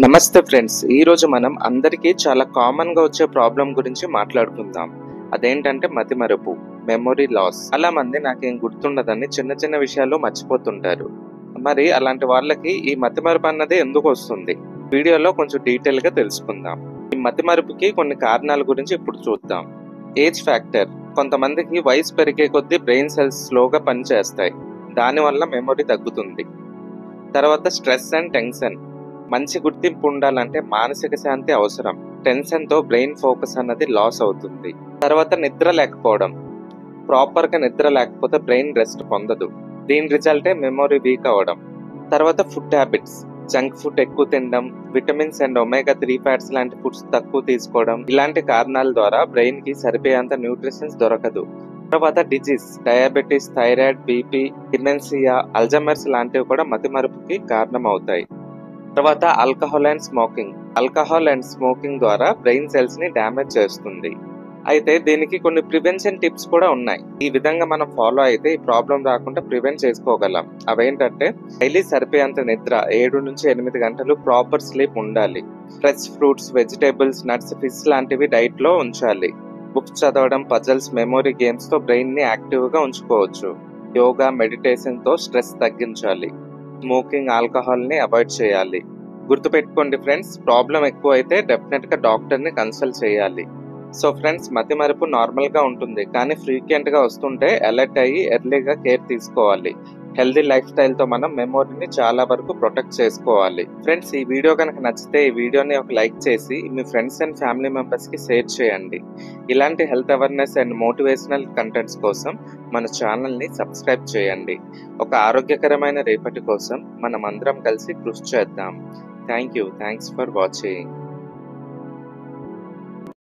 నమస్తే ఫ్రెండ్స్, ఈరోజు మనం అందరికీ చాలా కామన్గా వచ్చే ప్రాబ్లం గురించి మాట్లాడుకుందాం. అదేంటంటే మతిమరుపు, మెమొరీ లాస్. చాలా మంది నాకేం గుర్తుండదని చిన్న చిన్న విషయాలు మర్చిపోతుంటారు. మరి అలాంటి వాళ్ళకి ఈ మతిమరుపు అన్నది ఎందుకు వస్తుంది? వీడియోలో కొంచెం డీటెయిల్గా తెలుసుకుందాం. ఈ మతిమరుపుకి కొన్ని కారణాల గురించి ఇప్పుడు చూద్దాం. Age factor. కొంతమందికి వయసు పెరిగే కొద్దీ బ్రెయిన్ సెల్స్ స్లోగా పనిచేస్తాయి, దానివల్ల మెమొరీ తగ్గుతుంది. తర్వాత స్ట్రెస్ అండ్ టెన్షన్. మంచి గుర్తింపు ఉండాలంటే మానసిక శాంతి అవసరం. టెన్షన్ తో బ్రెయిన్ ఫోకస్ అన్నది లాస్ అవుతుంది. తర్వాత నిద్ర లేకపోవడం. ప్రాపర్ గా నిద్ర లేకపోతే బ్రెయిన్ రెస్ట్ పొందదు. దీని రిజల్టే మెమొరీ వీక్ అవ్వడం. తర్వాత ఫుడ్ హ్యాబిట్స్. జంక్ ఫుడ్ ఎక్కువ తినడం, విటమిన్స్ అండ్ ఒమేగా 3 ఫ్యాట్స్ లాంటి ఫుడ్స్ తక్కువ తీసుకోవడం, ఇలాంటి కారణాల ద్వారా బ్రెయిన్ కి సరిపోయేంత న్యూట్రిషన్స్ దొరకదు. తర్వాత disease, diabetes, thyroid, BP, dementia, Alzheimer's లాంటివి కూడా మతిమరుపుకి కారణం అవుతాయి. తర్వాత ఆల్కహాల్ అండ్ స్మోకింగ్ ద్వారా బ్రెయిన్ సెల్స్ ని డ్యామేజ్ చేస్తుంది. అయితే దీనికి కొన్ని ప్రివెన్షన్ టిప్స్ కూడా ఉన్నాయి. ఈ విధంగా మనం ఫాలో అయితే ఈ ప్రాబ్లం రాకుండా ప్రివెంట్ చేసుకోగలం. అవేంటంటే డైలీ సరిపోయేంత నిద్ర, 7 నుంచి 8 గంటలు ప్రాపర్ స్లీప్ ఉండాలి. Fresh fruits, vegetables, nuts, fish లాంటివి డైట్ లో ఉంచాలి. బుక్స్ చదవడం, పజల్స్, మెమొరీ గేమ్స్ తో బ్రెయిన్ ని యాక్టివ్ గా ఉంచుకోవచ్చు. యోగా, మెడిటేషన్ తో స్ట్రెస్ తగ్గించాలి. స్మోకింగ్, ఆల్కహాల్ ని అవాయిడ్ చేయాలి. గుర్తుపెట్టుకోండి ఫ్రెండ్స్, ప్రాబ్లం ఎక్కువ అయితే డెఫినెట్ గా డాక్టర్ ని కన్సల్ట్ చేయాలి. సో ఫ్రెండ్స్, మతిమరుపు నార్మల్ గా ఉంటుంది, కానీ ఫ్రీక్వెంట్ గా వస్తుంటే అలర్ట్ అయ్యి ఎర్లీగా కేర్ తీసుకోవాలి. హెల్దీ లైఫ్ స్టైల్ తో మనం మెమొరీని చాలా వరకు ప్రొటెక్ట్ చేసుకోవాలి. ఫ్రెండ్స్, ఈ వీడియో కనుక నచ్చితే ఈ వీడియోని ఒక లైక్ చేసి మీ ఫ్రెండ్స్ అండ్ ఫ్యామిలీ మెంబర్స్ కి షేర్ చేయండి. ఇలాంటి health awareness and motivational contents కోసం మన ఛానల్ ని సబ్స్క్రైబ్ చేయండి. ఒక ఆరోగ్యకరమైన రేపటి కోసం మనం అందరం కలిసి కృషి చేద్దాం. Thanks for watching.